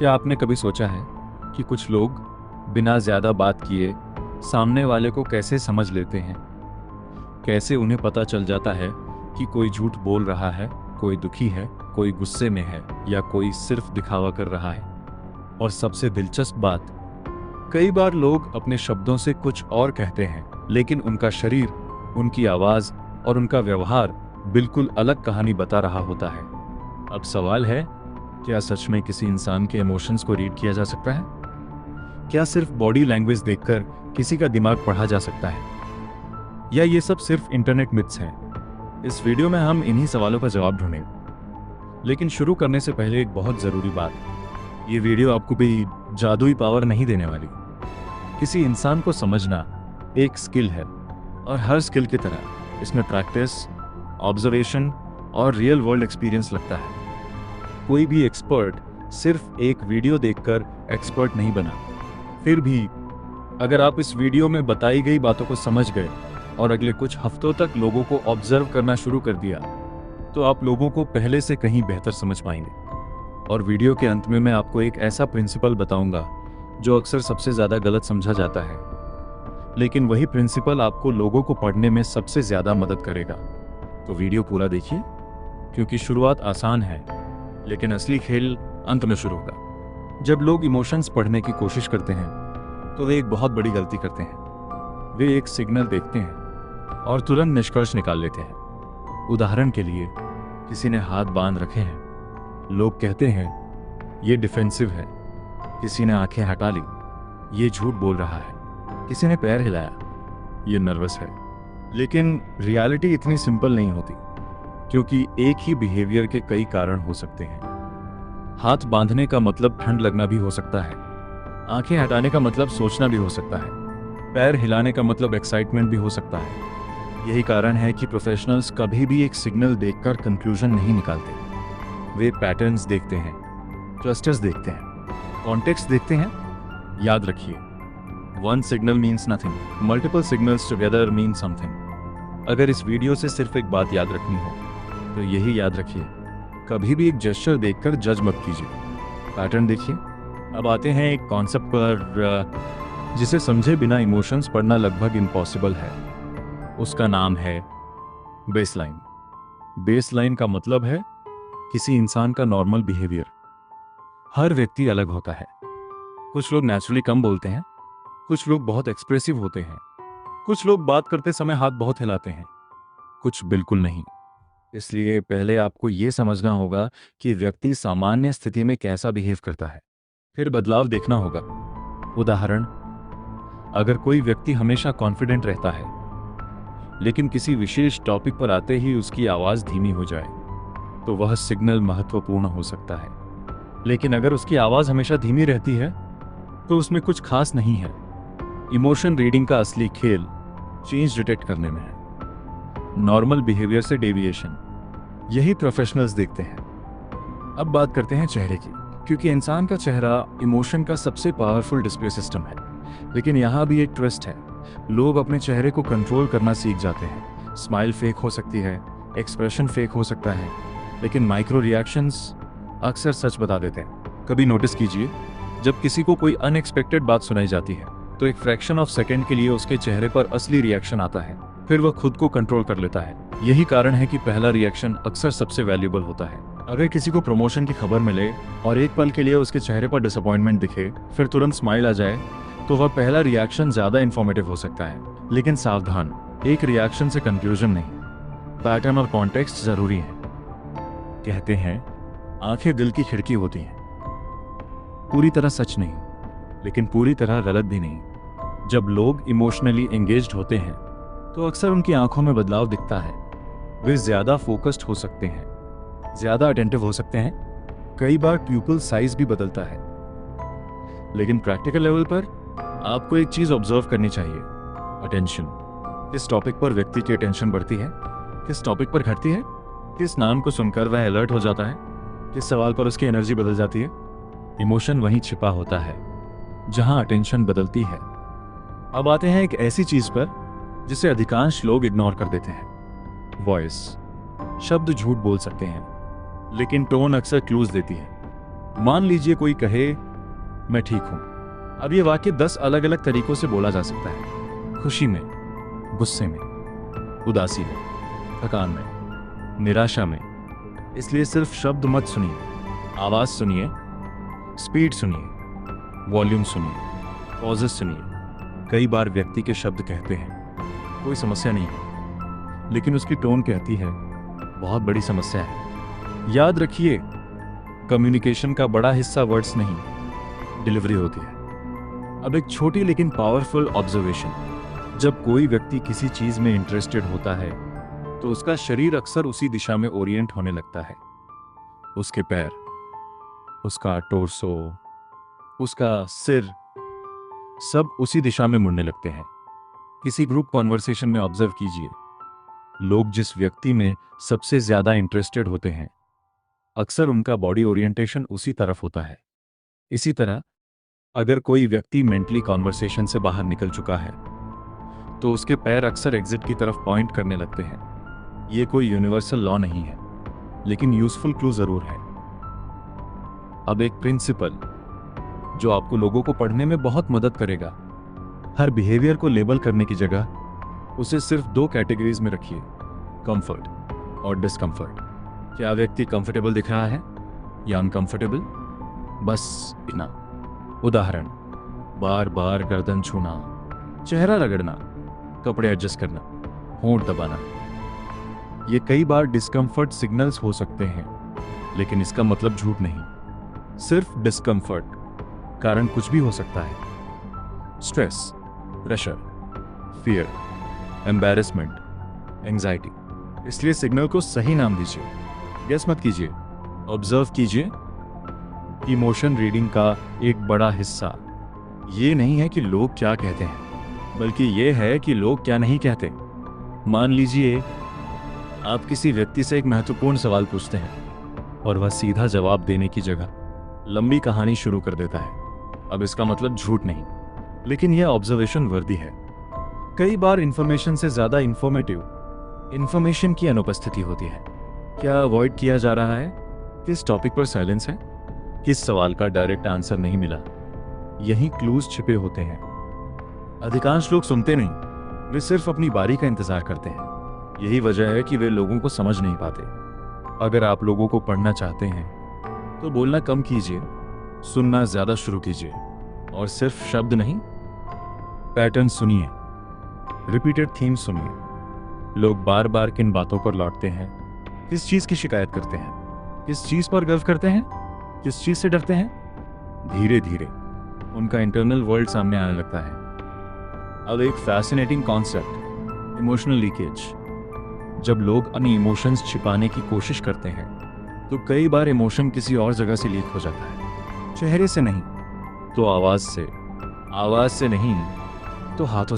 क्या आपने कभी सोचा है कि कुछ लोग बिना ज़्यादा बात किए सामने वाले को कैसे समझ लेते हैं? कैसे उन्हें पता चल जाता है कि कोई झूठ बोल रहा है, कोई दुखी है, कोई गुस्से में है या कोई सिर्फ दिखावा कर रहा है? और सबसे दिलचस्प बात, कई बार लोग अपने शब्दों से कुछ और कहते हैं, लेकिन उनका शरीर, उनकी आवाज़ और उनका व्यवहार बिल्कुल अलग कहानी बता रहा होता है। अब सवाल है, क्या सच में किसी इंसान के इमोशंस को रीड किया जा सकता है? क्या सिर्फ बॉडी लैंग्वेज देखकर किसी का दिमाग पढ़ा जा सकता है? या ये सब सिर्फ इंटरनेट मिथ्स हैं? इस वीडियो में हम इन्हीं सवालों का जवाब ढूंढेंगे। लेकिन शुरू करने से पहले एक बहुत ज़रूरी बात, ये वीडियो आपको भी जादुई पावर नहीं देने वाली। किसी इंसान को समझना एक स्किल है, और हर स्किल की तरह इसमें प्रैक्टिस, ऑब्जर्वेशन और रियल वर्ल्ड एक्सपीरियंस लगता है। कोई भी एक्सपर्ट सिर्फ एक वीडियो देखकर एक्सपर्ट नहीं बना। फिर भी अगर आप इस वीडियो में बताई गई बातों को समझ गए और अगले कुछ हफ्तों तक लोगों को ऑब्जर्व करना शुरू कर दिया, तो आप लोगों को पहले से कहीं बेहतर समझ पाएंगे। और वीडियो के अंत में मैं आपको एक ऐसा प्रिंसिपल बताऊंगा जो अक्सर सबसे ज़्यादा गलत समझा जाता है, लेकिन वही प्रिंसिपल आपको लोगों को पढ़ने में सबसे ज़्यादा मदद करेगा। तो वीडियो पूरा देखिए, क्योंकि शुरुआत आसान है, लेकिन असली खेल अंत में शुरू होगा। जब लोग इमोशंस पढ़ने की कोशिश करते हैं तो वे एक बहुत बड़ी गलती करते हैं। वे एक सिग्नल देखते हैं और तुरंत निष्कर्ष निकाल लेते हैं। उदाहरण के लिए, किसी ने हाथ बांध रखे हैं, लोग कहते हैं ये डिफेंसिव है। किसी ने आंखें हटा ली, ये झूठ बोल रहा है। किसी ने पैर हिलाया, ये नर्वस है। लेकिन रियलिटी इतनी सिंपल नहीं होती, क्योंकि एक ही बिहेवियर के कई कारण हो सकते हैं। हाथ बांधने का मतलब ठंड लगना भी हो सकता है। आंखें हटाने का मतलब सोचना भी हो सकता है। पैर हिलाने का मतलब एक्साइटमेंट भी हो सकता है। यही कारण है कि प्रोफेशनल्स कभी भी एक सिग्नल देखकर कंक्लूजन नहीं निकालते। वे पैटर्न्स देखते हैं, क्लस्टर्स देखते हैं, कॉन्टेक्स्ट देखते हैं। याद रखिए, one signal means nothing, multiple signals together mean something. अगर इस वीडियो से सिर्फ एक बात याद रखनी हो तो यही याद रखिए, कभी भी एक जेस्चर देखकर जज मत कीजिए, पैटर्न देखिए। अब आते हैं एक कॉन्सेप्ट पर जिसे समझे बिना इमोशंस पढ़ना लगभग इम्पॉसिबल है। उसका नाम है बेसलाइन। बेसलाइन का मतलब है किसी इंसान का नॉर्मल बिहेवियर। हर व्यक्ति अलग होता है। कुछ लोग नेचुरली कम बोलते हैं, कुछ लोग बहुत एक्सप्रेसिव होते हैं, कुछ लोग बात करते समय हाथ बहुत हिलाते हैं, कुछ बिल्कुल नहीं। इसलिए पहले आपको ये समझना होगा कि व्यक्ति सामान्य स्थिति में कैसा बिहेव करता है, फिर बदलाव देखना होगा। उदाहरण, अगर कोई व्यक्ति हमेशा कॉन्फिडेंट रहता है, लेकिन किसी विशेष टॉपिक पर आते ही उसकी आवाज़ धीमी हो जाए, तो वह सिग्नल महत्वपूर्ण हो सकता है। लेकिन अगर उसकी आवाज़ हमेशा धीमी रहती है, तो उसमें कुछ खास नहीं है। इमोशन रीडिंग का असली खेल चेंज डिटेक्ट करने में है, नॉर्मल बिहेवियर से डेविएशन। यही प्रोफेशनल्स देखते हैं। अब बात करते हैं चेहरे की, क्योंकि इंसान का चेहरा इमोशन का सबसे पावरफुल डिस्प्ले सिस्टम है। लेकिन यहाँ भी एक ट्विस्ट है। लोग अपने चेहरे को कंट्रोल करना सीख जाते हैं। स्माइल फेक हो सकती है, एक्सप्रेशन फेक हो सकता है, लेकिन माइक्रो रिएक्शंस अक्सर सच बता देते हैं। कभी नोटिस कीजिए, जब किसी को कोई अनएक्सपेक्टेड बात सुनाई जाती है, तो एक फ्रैक्शन ऑफ सेकेंड के लिए उसके चेहरे पर असली रिएक्शन आता है, फिर वह खुद को कंट्रोल कर लेता है। यही कारण है कि पहला रिएक्शन अक्सर सबसे वैल्यूएबल होता है। अगर किसी को प्रमोशन की खबर मिले और एक पल के लिए उसके चेहरे पर डिसअपॉइंटमेंट दिखे, फिर तुरंत स्माइल आ जाए, तो वह पहला रिएक्शन ज्यादा इंफॉर्मेटिव हो सकता है। लेकिन सावधान, एक रिएक्शन से कंक्लूजन नहीं, पैटर्न और कॉन्टेक्स्ट जरूरी है। कहते हैं आंखें दिल की खिड़की होती हैं। पूरी तरह सच नहीं, लेकिन पूरी तरह गलत भी नहीं। जब लोग इमोशनली एंगेज्ड होते हैं, तो अक्सर उनकी आंखों में बदलाव दिखता है। वे ज्यादा फोकस्ड हो सकते हैं, ज्यादा अटेंटिव हो सकते हैं, कई बार प्यूपिल साइज भी बदलता है। लेकिन प्रैक्टिकल लेवल पर आपको एक चीज ऑब्जर्व करनी चाहिए, अटेंशन। किस टॉपिक पर व्यक्ति की अटेंशन बढ़ती है, किस टॉपिक पर घटती है, किस नाम को सुनकर वह अलर्ट हो जाता है, किस सवाल पर उसकी एनर्जी बदल जाती है। इमोशन वहीं छिपा होता है जहां अटेंशन बदलती है। अब आते हैं एक ऐसी चीज पर जिसे अधिकांश लोग इग्नोर कर देते हैं, वॉइस। शब्द झूठ बोल सकते हैं, लेकिन टोन अक्सर क्लूज देती है। मान लीजिए कोई कहे मैं ठीक हूं। अब ये वाक्य 10 अलग अलग तरीकों से बोला जा सकता है। खुशी में, गुस्से में, उदासी में, थकान में, निराशा में। इसलिए सिर्फ शब्द मत सुनिए, आवाज सुनिए, स्पीड सुनिए, वॉल्यूम सुनिए, पॉजेस सुनिए। कई बार व्यक्ति के शब्द कहते हैं कोई समस्या नहीं है, लेकिन उसकी टोन कहती है बहुत बड़ी समस्या है। याद रखिए, कम्युनिकेशन का बड़ा हिस्सा वर्ड्स नहीं, डिलीवरी होती है। अब एक छोटी लेकिन पावरफुल ऑब्जर्वेशन, जब कोई व्यक्ति किसी चीज में इंटरेस्टेड होता है तो उसका शरीर अक्सर उसी दिशा में ओरिएंट होने लगता है। उसके पैर, उसका टोर्सो, उसका सिर, सब उसी दिशा में मुड़ने लगते हैं। किसी ग्रुप कॉन्वर्सेशन में ऑब्जर्व कीजिए, लोग जिस व्यक्ति में सबसे ज्यादा इंटरेस्टेड होते हैं अक्सर उनका बॉडी ओरिएंटेशन उसी तरफ होता है। इसी तरह अगर कोई व्यक्ति मेंटली कॉन्वर्सेशन से बाहर निकल चुका है तो उसके पैर अक्सर एग्जिट की तरफ पॉइंट करने लगते हैं। ये कोई यूनिवर्सल लॉ नहीं है, लेकिन यूजफुल क्लू जरूर है। अब एक प्रिंसिपल जो आपको लोगों को पढ़ने में बहुत मदद करेगा। हर बिहेवियर को लेबल करने की जगह उसे सिर्फ 2 कैटेगरीज में रखिए, कंफर्ट और डिस्कंफर्ट। क्या व्यक्ति कंफर्टेबल दिख रहा है या अनकंफर्टेबल? बस इतना। उदाहरण, बार बार गर्दन छूना, चेहरा रगड़ना, कपड़े एडजस्ट करना, होंठ दबाना। ये कई बार डिस्कंफर्ट सिग्नल्स हो सकते हैं, लेकिन इसका मतलब झूठ नहीं, सिर्फ डिस्कंफर्ट। कारण कुछ भी हो सकता है। Stress, pressure, fear, embarrassment, anxiety. इसलिए सिग्नल को सही नाम दीजिए, गेस मत कीजिए, ऑब्जर्व कीजिए। इमोशन रीडिंग का एक बड़ा हिस्सा ये नहीं है कि लोग क्या कहते हैं, बल्कि ये है कि लोग क्या नहीं कहते। मान लीजिए आप किसी व्यक्ति से एक महत्वपूर्ण सवाल पूछते हैं और वह सीधा जवाब देने की जगह लंबी कहानी शुरू कर देता है। अब इसका मतलब झूठ नहीं, लेकिन यह ऑब्जर्वेशन वर्दी है। कई बार इंफॉर्मेशन से ज्यादा इंफॉर्मेशन की अनुपस्थिति होती है। क्या अवॉइड किया जा रहा है? किस टॉपिक पर साइलेंस है? किस सवाल का डायरेक्ट आंसर नहीं मिला? यही क्लूज छिपे होते हैं। अधिकांश लोग सुनते नहीं, वे सिर्फ अपनी बारी का इंतजार करते हैं। यही वजह है कि वे लोगों को समझ नहीं पाते। अगर आप लोगों को पढ़ना चाहते हैं तो बोलना कम कीजिए, सुनना ज्यादा शुरू कीजिए, और सिर्फ शब्द नहीं, पैटर्न सुनिए, रिपीटेड थीम सुनिए। लोग बार बार किन बातों पर लौटते हैं? किस चीज की शिकायत करते हैं? किस चीज पर गर्व करते हैं? किस चीज से डरते हैं? धीरे धीरे उनका इंटरनल वर्ल्ड सामने आने लगता है। अब एक फैसिनेटिंग कॉन्सेप्ट, इमोशनल लीकेज। जब लोग अन्य इमोशंस छिपाने की कोशिश करते हैं तो कई बार इमोशन किसी और जगह से लीक हो जाता है। चेहरे से नहीं तो आवाज से नहीं तो हाथों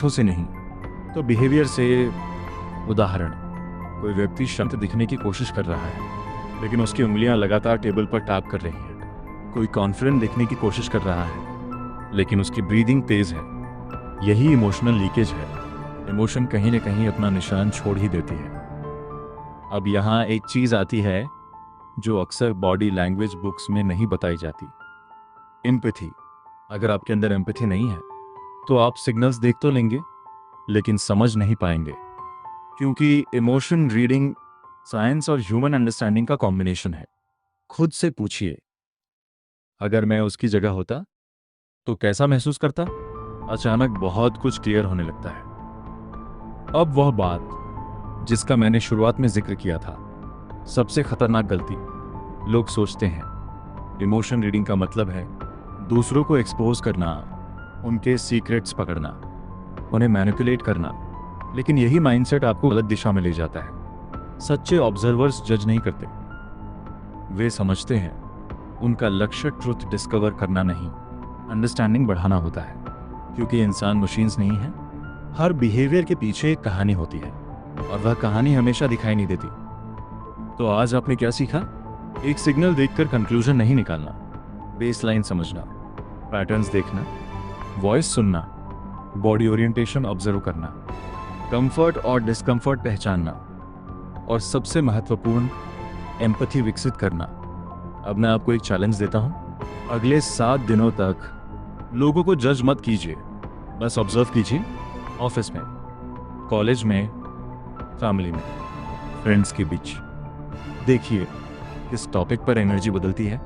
से नहीं तो बिहेवियर से। उदाहरण, कोई व्यक्ति शांत दिखने की कोशिश कर रहा है, लेकिन उसकी उंगलियां लगातार टेबल पर टैप कर रही हैं। कोई कॉन्फिडेंट दिखने की कोशिश कर रहा है, लेकिन उसकी ब्रीदिंग तेज है। यही इमोशनल लीकेज है। इमोशन कहीं न कहीं अपना निशान छोड़ ही देती है। अब यहाँ एक चीज आती है जो अक्सर बॉडी लैंग्वेज बुक्स में नहीं बताई जाती, एम्पैथी। अगर आपके अंदर एम्पैथी नहीं है तो आप सिग्नल्स देख तो लेंगे लेकिन समझ नहीं पाएंगे, क्योंकि इमोशन रीडिंग साइंस और ह्यूमन अंडरस्टैंडिंग का कॉम्बिनेशन है। खुद से पूछिए, अगर मैं उसकी जगह होता तो कैसा महसूस करता? अचानक बहुत कुछ क्लियर होने लगता है। अब वह बात जिसका मैंने शुरुआत में जिक्र किया था, सबसे खतरनाक गलती। लोग सोचते हैं इमोशन रीडिंग का मतलब है दूसरों को एक्सपोज करना, उनके सीक्रेट्स पकड़ना, उन्हें मैनिपुलेट करना, लेकिन यही माइंडसेट आपको गलत दिशा में ले जाता है। सच्चे ऑब्जर्वर्स जज नहीं करते, वे समझते हैं उनका लक्ष्य ट्रुथ डिस्कवर करना नहीं, अंडरस्टैंडिंग बढ़ाना होता है। क्योंकि इंसान मशीन्स नहीं है, हर बिहेवियर के पीछे एक कहानी होती है और वह कहानी हमेशा दिखाई नहीं देती। तो आज आपने क्या सीखा? एक सिग्नल देखकर कंक्लूजन नहीं निकालना, बेसलाइन समझना, पैटर्न्स देखना, वॉइस सुनना, बॉडी ओरिएंटेशन ऑब्जर्व करना, कंफर्ट और डिस्कंफर्ट पहचानना, और सबसे महत्वपूर्ण एम्पैथी विकसित करना। अब मैं आपको एक चैलेंज देता हूं। अगले 7 दिनों तक लोगों को जज मत कीजिए, बस ऑब्जर्व कीजिए। ऑफिस में, कॉलेज में, फैमिली में, फ्रेंड्स के बीच। देखिए किस टॉपिक पर एनर्जी बदलती है,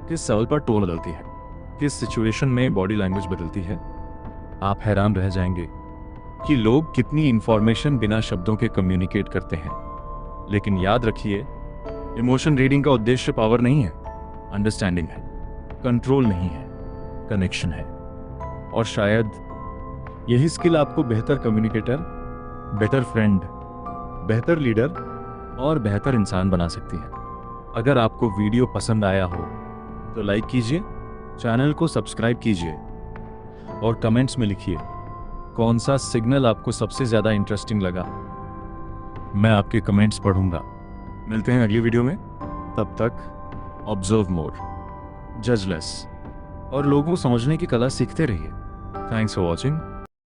किस सवाल पर टोन बदलती है, किस सिचुएशन में बॉडी लैंग्वेज बदलती है। आप हैरान रह जाएंगे कि लोग कितनी इंफॉर्मेशन बिना शब्दों के कम्युनिकेट करते हैं। लेकिन याद रखिए, इमोशन रीडिंग का उद्देश्य पावर नहीं है, अंडरस्टैंडिंग है, कंट्रोल नहीं है, कनेक्शन है। और शायद यही स्किल आपको बेहतर कम्युनिकेटर, बेटर फ्रेंड, बेहतर लीडर और बेहतर इंसान बना सकती है। अगर आपको वीडियो पसंद आया हो तो लाइक कीजिए, चैनल को सब्सक्राइब कीजिए और कमेंट्स में लिखिए कौन सा सिग्नल आपको सबसे ज़्यादा इंटरेस्टिंग लगा। मैं आपके कमेंट्स पढ़ूंगा। मिलते हैं अगली वीडियो में। तब तक ऑब्जर्व मोर, जज लेस और लोगों को समझने की कला सीखते रहिए। Thanks for watching.